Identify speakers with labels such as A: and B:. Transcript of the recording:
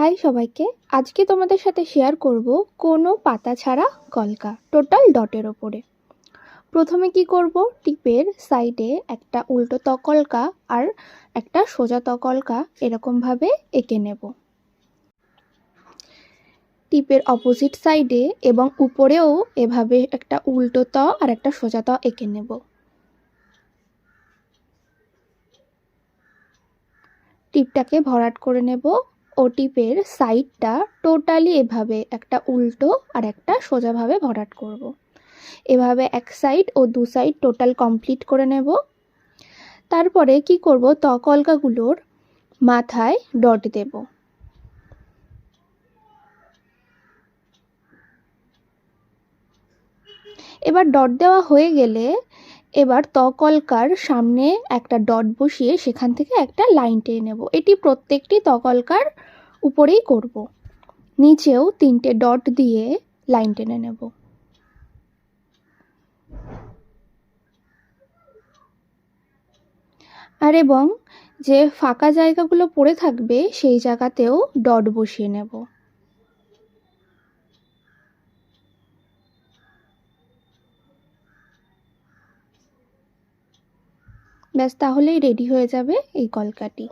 A: High সবাইকে, আজকে তোমাদের সাথে শেয়ার করব কোনো পাতা ছাড়া কলকা টোটাল ডটের ওপরে। প্রথমে কি করব, টিপের সাইডে একটা উল্টো তকলকা আর একটা সোজা তকলকা এরকমভাবে এঁকে নেব। টিপের অপোজিট সাইডে এবং উপরেও এভাবে একটা উল্টো ত আর একটা সোজা ত এঁকে নেব। টিপটাকে ভরাট করে নেব ও টিপের সাইডটা টোটালি এভাবে একটা উল্টো আর একটা সোজাভাবে ভরাট করব। এভাবে এক সাইড ও দু সাইড টোটাল কমপ্লিট করে নেব। তারপরে কি করব, তকলকাগুলোর মাথায় ডট দেব। এবার ডট দেওয়া হয়ে গেলে এবার তকলকার সামনে একটা ডট বসিয়ে সেখান থেকে একটা লাইন টেনে নেব। এটি প্রত্যেকটি তকলকার উপরেই করব। নিচেও 3টে ডট দিয়ে লাইন টেনে নেব। আর এবং যে ফাঁকা জায়গাগুলো পড়ে থাকবে সেই জায়গাতেও ডট বসিয়ে নেব। ব্যাস, তাহলেই রেডি হয়ে যাবে এই কলকাটি।